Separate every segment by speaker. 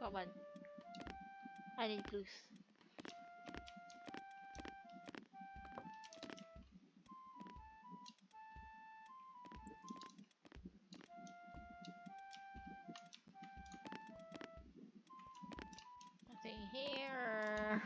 Speaker 1: Come on. I need clues. Nothing here.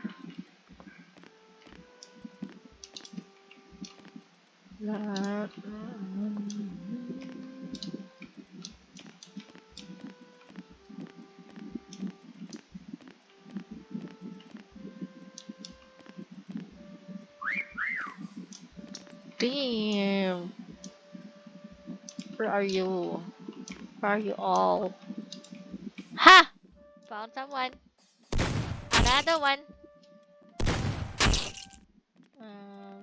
Speaker 1: Damn. Where are you? Where are you all? Ha! Found someone. Another one. Um,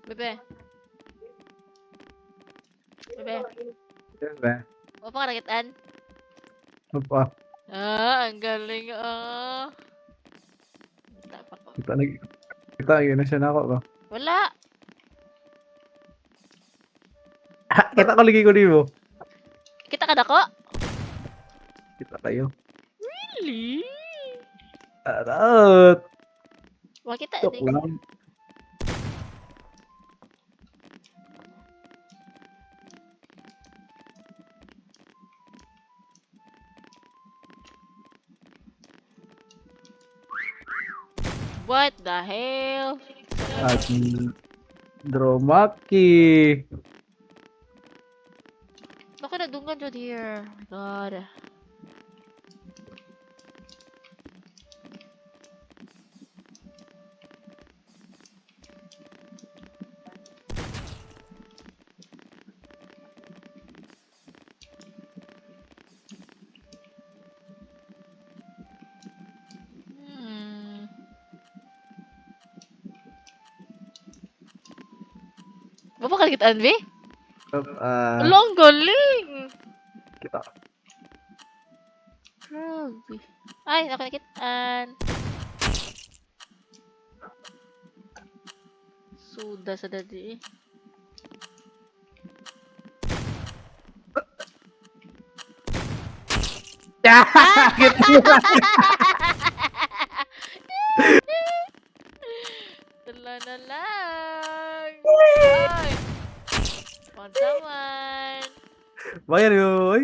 Speaker 1: Bebe. Bebe.
Speaker 2: Diba?
Speaker 1: Apa ka nakitaan?
Speaker 2: Apa?
Speaker 1: Ang galing Wala pa ko.
Speaker 2: Kita yun na siya na ako ba?
Speaker 1: Wala.
Speaker 2: Kita ko lagi ko di mo.
Speaker 1: Kita ka dako?
Speaker 2: Kita kayo.
Speaker 1: Really?
Speaker 2: Arat!
Speaker 1: Wala kita
Speaker 2: Tok
Speaker 1: din.
Speaker 2: lang.
Speaker 1: What the hell?
Speaker 2: At Dromaki.
Speaker 1: Bakit nadunggan dyan here? Oh my god. Bapak ka nakitaan, be? Long galing!
Speaker 2: Kita.
Speaker 1: Grabe. Ay, ako nakitaan. Suda sa dadi eh. Dala na lang. Ay! Found someone.
Speaker 2: Bayan yun.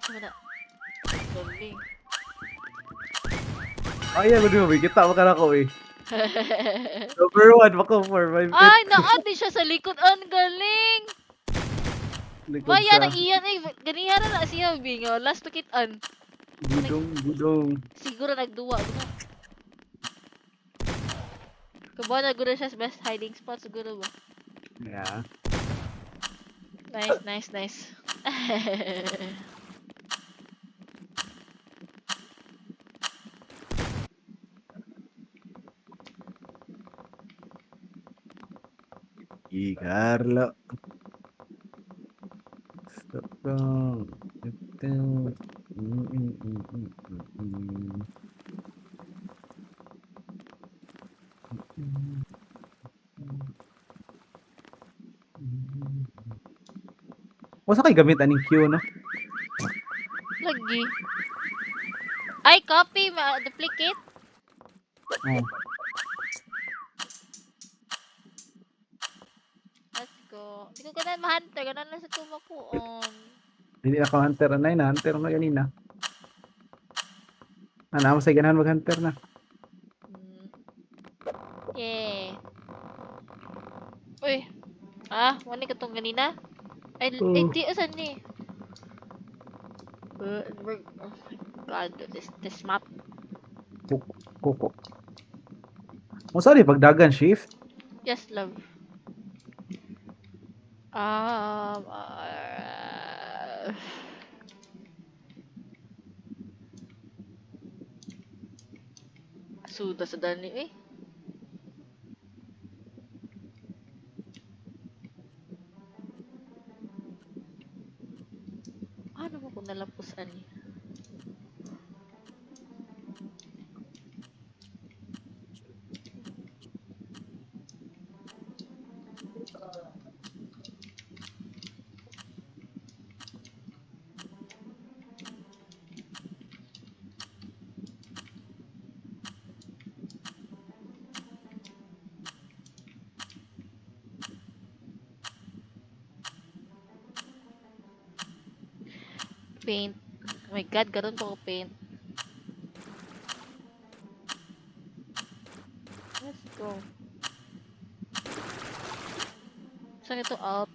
Speaker 1: Asa mo na? Galing.
Speaker 2: Ayan, mo di kita mo ka na ko eh. Number 1, mako for my pet.
Speaker 1: Ay, naadi siya sa likod. Ang galing!
Speaker 2: Likod
Speaker 1: Baya
Speaker 2: sa
Speaker 1: na iyan eh. Ganihan na siya, bingo. Last pakitaan.
Speaker 2: budong.
Speaker 1: Siguro nagduwa. Kuba na guro siya sa best hiding spot. Siguro ba?
Speaker 2: Yeah.
Speaker 1: Nice.
Speaker 2: Carlo. Stop lang. Ito. Masa kay gamit aning Q, no?
Speaker 1: Lagi. Ay, copy. Duplicate.
Speaker 2: Oh.
Speaker 1: Let's go. Hindi ko ganun ma-hunter. Ganun lang sa tumapuon.
Speaker 2: Hindi ako hunter na hunter na ganina. Ano mo sa ganahan mag-hunter na.
Speaker 1: Yeah. Uy. Wala ka tong ganina? Ay, di, asan ni? Oh my god, this map.
Speaker 2: Kuko. Mo sorry pagdagan shift.
Speaker 1: Yes, love. Suda sa dani eh. Ano mo kung nalapusan ni? Paint. Oh my god, garon pa ko paint. Let's go. Saan ito out?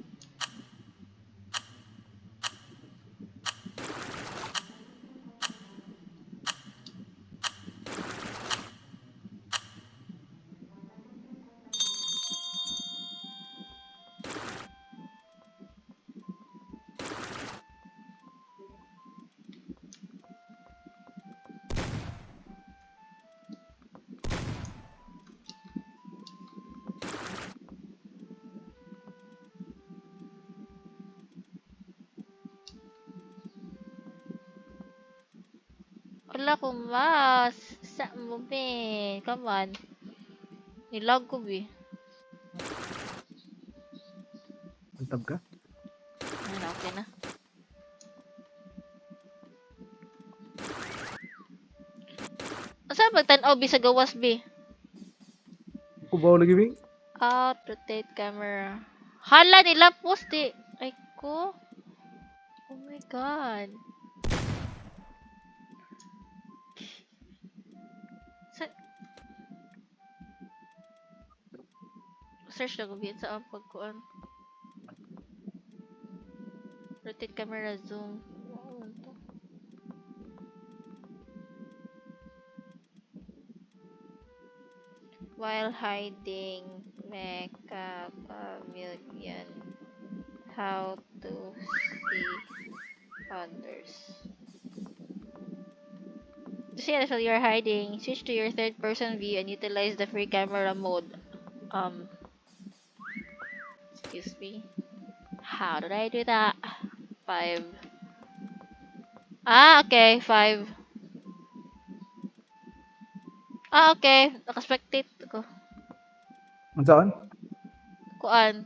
Speaker 1: Wala ko mas. Sa mo be. Come on. Nilag ko be.
Speaker 2: Antab ka?
Speaker 1: Ayun na, okay na. Saan magtanaw be sa gawas be?
Speaker 2: Kubaw lagi, Bing.
Speaker 1: Out, rotate camera. Hala, nila post eh. Ay ko. Oh my god. Sa... Search lang ko biyan sa ang pagkuan. Rotate camera zoom. Ano to? While hiding mecha pavilion. How to see others. To see others while you're hiding, switch to your third person view and utilize the free camera mode. Excuse me. How did I do that? 5. Ah, okay, 5. Ah, okay. Nakaspectate ko.
Speaker 2: Ang saan?
Speaker 1: Kuan,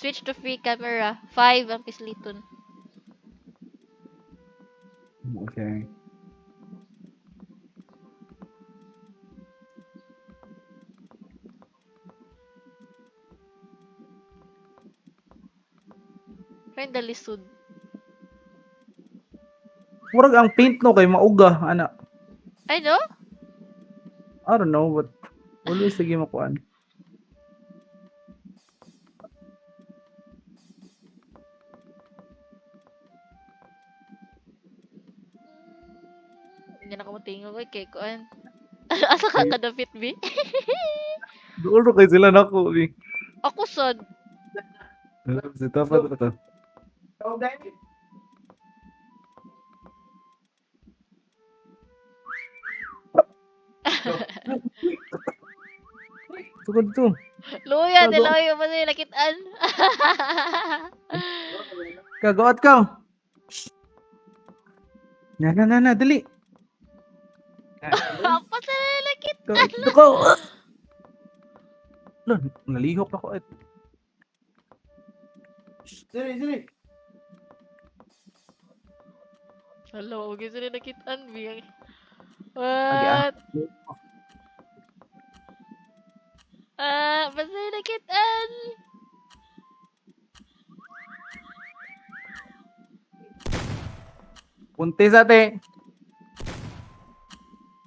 Speaker 1: switch to free camera. 5 ang pisliton.
Speaker 2: Okay.
Speaker 1: Find the lisod.
Speaker 2: Murag ang paint no kay mauga, ana.
Speaker 1: I know?
Speaker 2: I don't know, but always sige makuan.
Speaker 1: Hindi na ako matingog kay kuan. Asa ka kadapit bi?
Speaker 2: Doon kay sila nako, Bing.
Speaker 1: Ako sad.
Speaker 2: Si tapat na to. Tukod to.
Speaker 1: Luya,
Speaker 2: Tago.
Speaker 1: nila yung mga nakitaan.
Speaker 2: Kagawat ka. Na, dali.
Speaker 1: Apa sa nakit?
Speaker 2: Ito ko. Lo, nalihok ako at. Dali.
Speaker 1: Hello, gusto na nakitaan bi.
Speaker 2: Agi ah.
Speaker 1: What? Basta nakitaan.
Speaker 2: Buntis ate.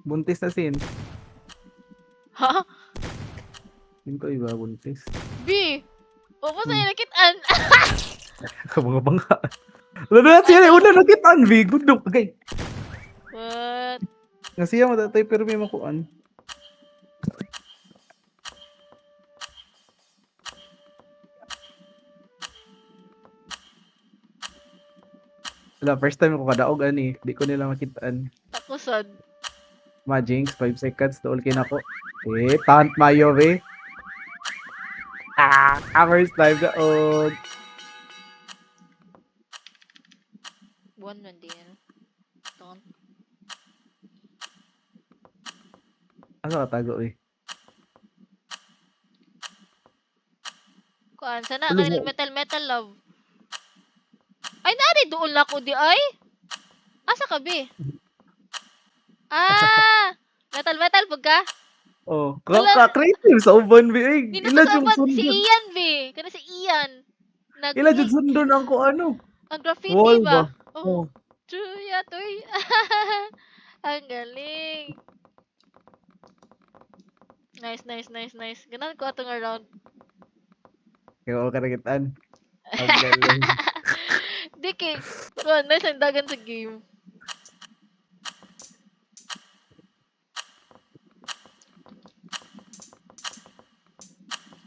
Speaker 2: Buntis na sin.
Speaker 1: Ha?
Speaker 2: Hindi ko iba buntis.
Speaker 1: B. O basta nakitaan.
Speaker 2: Kabanga-banga. Lalo siya, una nakitaan, V. Gudok. Okay.
Speaker 1: What?
Speaker 2: Nga siya matatay pero may makuan. Wala, first time ko kadaog ani. Di ko nila makitaan.
Speaker 1: Ako sad.
Speaker 2: Majinx, 5 seconds, tuol kinako. Taunt mayo, be. First time na,
Speaker 1: Buwan man din. Don't.
Speaker 2: Ano ka tago, eh?
Speaker 1: Kuan, sana
Speaker 2: Ulo
Speaker 1: kay
Speaker 2: mo.
Speaker 1: metal love. Ay, nari doon na ko di ay. Asa ka, be? Ah! Metal pag ka?
Speaker 2: Oh,
Speaker 1: Wala.
Speaker 2: creative sa uban, be.
Speaker 1: Di na ko
Speaker 2: Ila
Speaker 1: sa
Speaker 2: jud
Speaker 1: uban. Si
Speaker 2: sundon.
Speaker 1: Ian, be. Kana si Ian.
Speaker 2: Ila jud sundon ang ko ano.
Speaker 1: Ang graffiti
Speaker 2: Wall ba?
Speaker 1: ba? Oh.
Speaker 2: Oh.
Speaker 1: Chuya, toy. Ang galing. Nice. Ganan ko atong around.
Speaker 2: Kaya ako karagitan. Ang galing.
Speaker 1: Di kay, kuan, nice ang dagan sa game.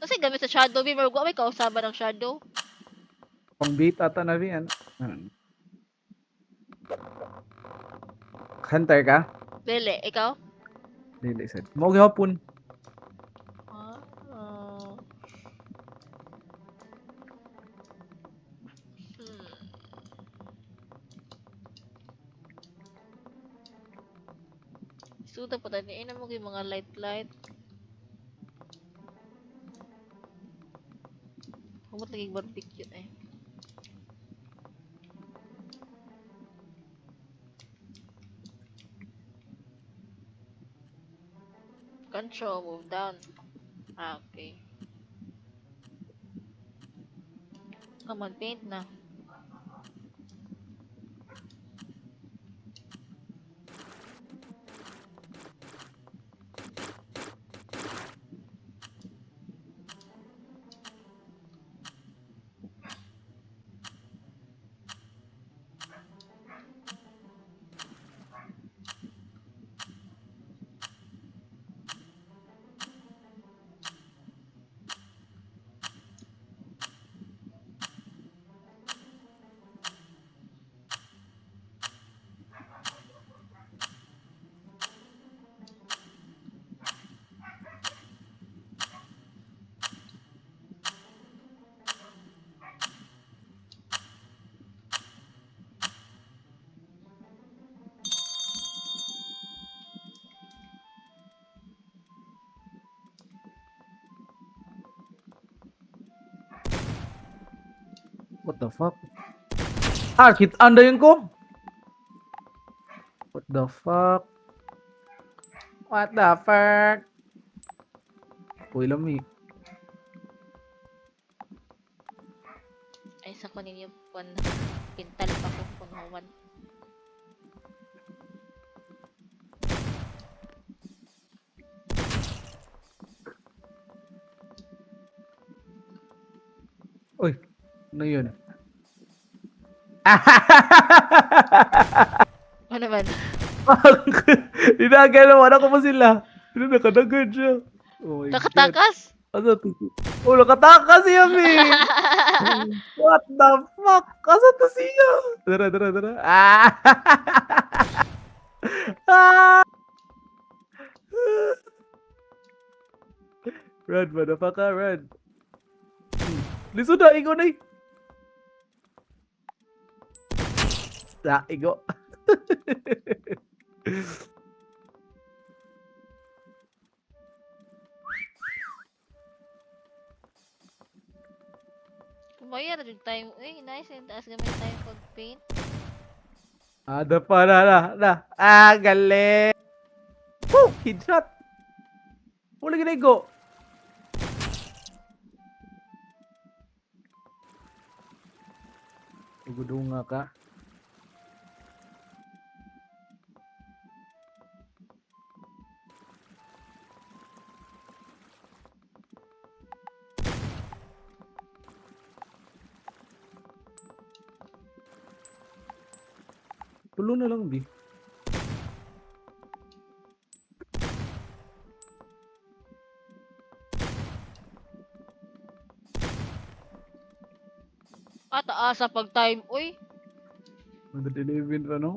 Speaker 1: Kasi gamit sa shadow, be. Marugwa may kausaban ng shadow.
Speaker 2: Pang beat ata na rin. Hunter ka?
Speaker 1: Lele, ikaw?
Speaker 2: Dili sad. Mo gihapon.
Speaker 1: Ah. Oh. Suda pa tani ina mo gyud mga light. Humot lagi barbecue eh. Control, move down. Ah, okay. Come on, paint na.
Speaker 2: What the fuck? Kit anda yun ko. What the fuck? What the fuck? Uy, lami.
Speaker 1: Ay sa kunin yung pintal pa ko punuan.
Speaker 2: Uy, ano yun?
Speaker 1: Ano man?
Speaker 2: Dinagal naman ako pa sila. Pero nakadagan siya. Oh my God.
Speaker 1: Nakatakas?
Speaker 2: Asa to? Oh, nakatakas siya, me. What the fuck? Asa to siya? Tara. Ah! Run, motherfucker, run. Lisod na, igo na eh. Igo.
Speaker 1: Kumaya na yung time. Uy, nice. Yung taas gamit tayo pag paint.
Speaker 2: Ada pa na. Galing. Woo! Headshot. Wala ginigo. Gudunga ka. Tulo na lang, B.
Speaker 1: Taas sa pag time. Uy.
Speaker 2: 111 pa, no?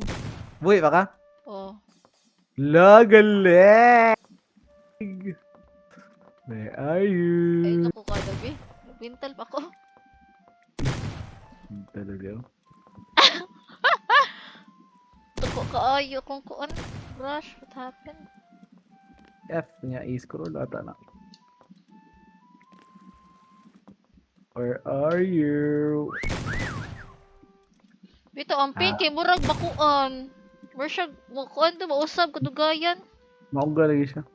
Speaker 2: Buhay pa ka?
Speaker 1: Oh.
Speaker 2: La, galing! Where are
Speaker 1: Ay,
Speaker 2: you?
Speaker 1: naku ka gabi. Mental pa ko.
Speaker 2: Talaga.
Speaker 1: Tuko kaayo kung kuan. Rush, what happened?
Speaker 2: F niya, i-scroll ata na. Where are you?
Speaker 1: Bito, ang pink kay murag bakuan. Mura siya, kuan to, mausab, kadugayan.
Speaker 2: Maungga lagi siya.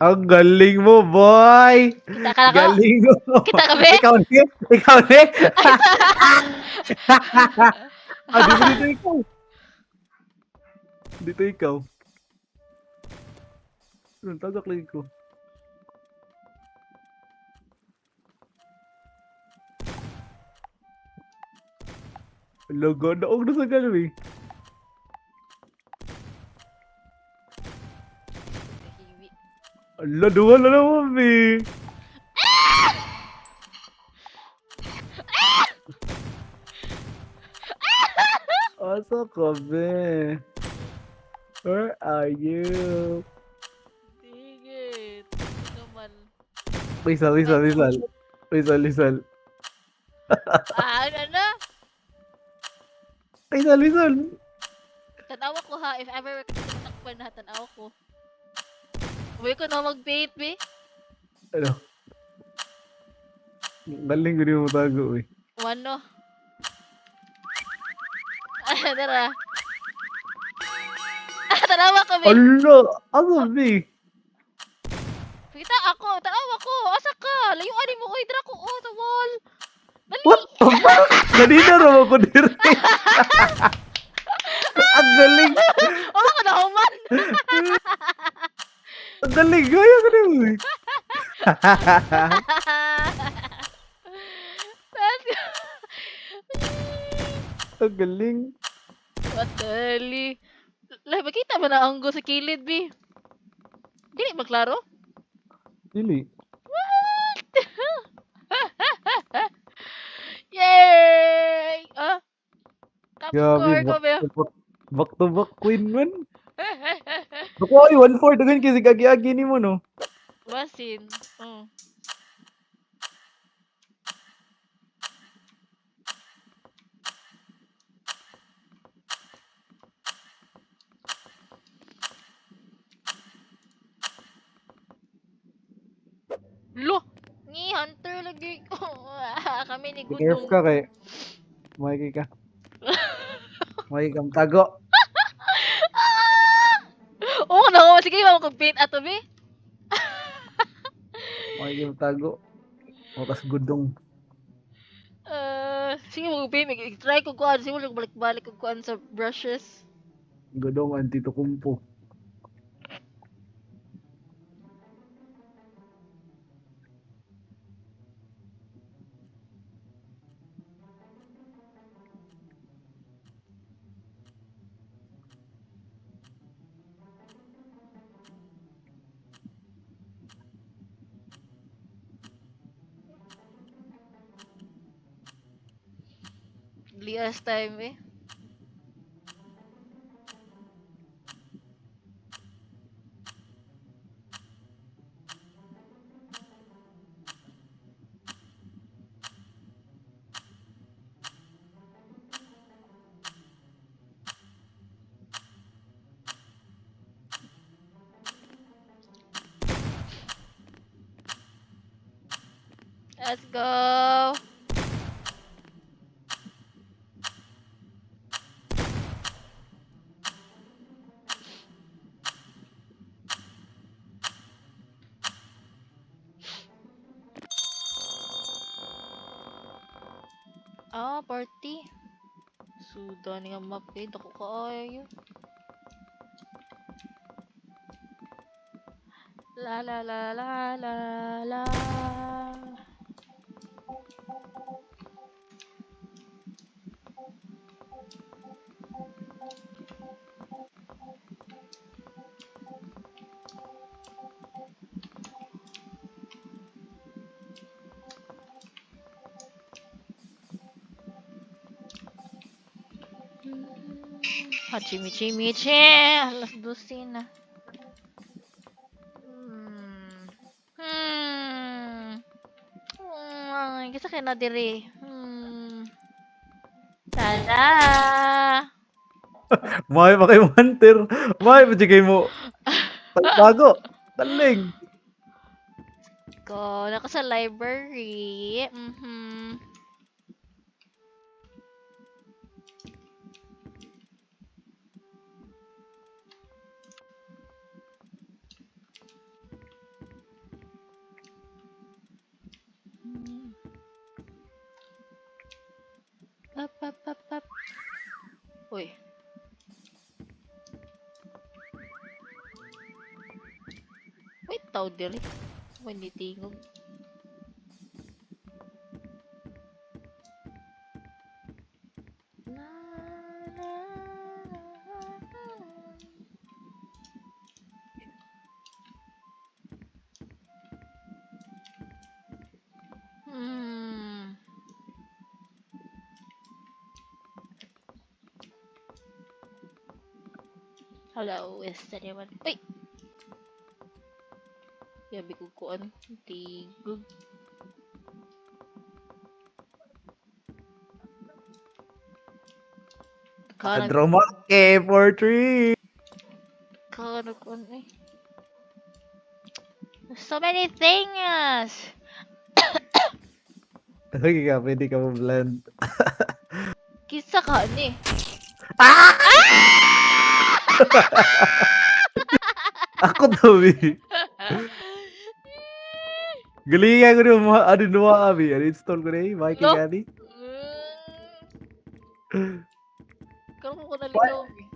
Speaker 2: Ang galing mo, boy!
Speaker 1: Kita ka na ko?
Speaker 2: Galing mo!
Speaker 1: Kita ka, be?
Speaker 2: Ikaw ni? Ikaw ni? Dito ikaw. Dito ikaw. Tagak lagi ko. Logo na og sa galwi.
Speaker 1: Hiwi.
Speaker 2: Ala, duwa na naman, be. Asa ka, be? Where are you?
Speaker 1: Tigit. Ito naman.
Speaker 2: Rizal.
Speaker 1: Ano na?
Speaker 2: Rizal.
Speaker 1: Tanawa ko ha, if ever takpan na, tanawa ko. Uwi ko na mag-bait, be.
Speaker 2: Ano? Galing ko di mo tago, eh.
Speaker 1: Wano? Tara. Tanawa ko, be.
Speaker 2: Ala, asa, be?
Speaker 1: Kita ako, tanawa ko. Asa ka? Layuan mo, oy, dra ko, oh, the wall. Dali.
Speaker 2: What the fuck? Ganina raw ako dire. Ang galing.
Speaker 1: Oh, ka na human.
Speaker 2: Ang galing. Gaya ko din, eh.
Speaker 1: Let's go.
Speaker 2: Ang galing.
Speaker 1: What the hell? Lah, makita ba na ang go sa kilid, be? Dili maklaro?
Speaker 2: Dili.
Speaker 1: Yay! Ah, top
Speaker 2: Grabe,
Speaker 1: score ko ba?
Speaker 2: back to back queen man. Ako ay 1-4 dagan kasi gagi-agi ni mo no.
Speaker 1: Basin. Oh. Lo! Ni hunter lagi ko. Kami ni
Speaker 2: Be careful
Speaker 1: Gudong.
Speaker 2: ka kay Mikey ka. Mikey kang tago.
Speaker 1: Oo, na sige, mag-paint ato, be.
Speaker 2: Mikey kang tago. Wakas gudong.
Speaker 1: Sige, mag-paint. Try ko kuan. Sige, balik-balik ko kuan sa brushes.
Speaker 2: Gudong Antetokounmpo.
Speaker 1: Lias time, eh. Let's go. Ah, party. Sudan nga map eh. Dako kaayo. La la la la la la. Chimichi. Alas 12 na. Hmm. Kisa kay na diri. Tada!
Speaker 2: May pa kay Hunter. May pa kay mo. Bago. Taling.
Speaker 1: Ko, naka sa library. Up. Uy. Wait, tao diri. Hindi tingog. Hello, is anyone? Uy! Yabi ko kuan. Tigog. Kanag
Speaker 2: Drama K43.
Speaker 1: kuan eh. So many things!
Speaker 2: Okay ka, pwede ka mo-blend.
Speaker 1: Kisa ka ni.
Speaker 2: Ako daw eh. Galingan ko rin mga ano nawa kami. Uninstall ko na eh. Mikey
Speaker 1: Lo?
Speaker 2: gani.
Speaker 1: Karon ko nalingaw eh.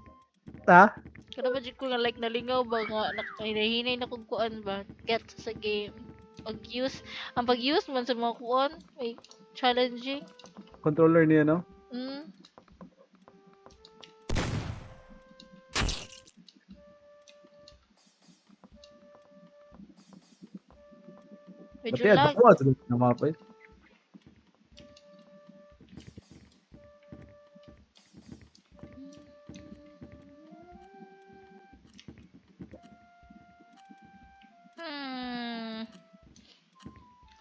Speaker 2: Ha?
Speaker 1: Kada ba ko nga like nalingaw ba nga nakahinahinay na kung kuan ba get sa game. Pag-use man sa mga kuan ay challenging.
Speaker 2: Controller niya, no?
Speaker 1: Medyo
Speaker 2: Pati
Speaker 1: lag.
Speaker 2: ako sunod na mapa eh.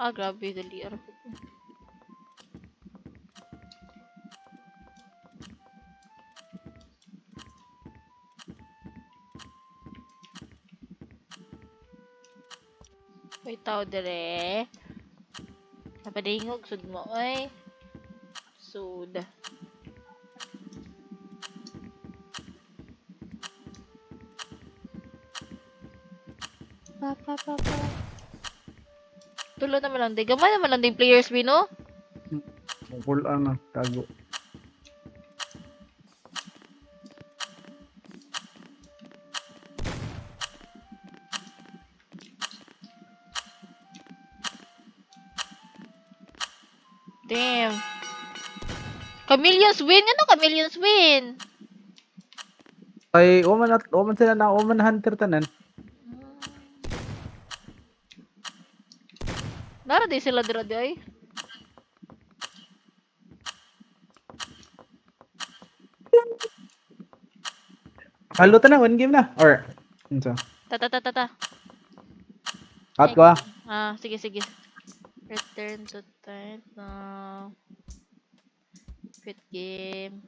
Speaker 1: Grabe dali ara ko. May tao dire. Napadingog sud mo oy. Sud. Pa. Tulo naman lang din. Gamay naman lang din players, Bino.
Speaker 2: Full ano, tago.
Speaker 1: Damn. Chameleons win? Ano Chameleons win?
Speaker 2: Ay, woman sila na, woman hunter tanan.
Speaker 1: Nara di sila dira di ay.
Speaker 2: Halo na, one game na. Or, so.
Speaker 1: Ta.
Speaker 2: Out ko ah.
Speaker 1: Sige. Return to time now. Quit game.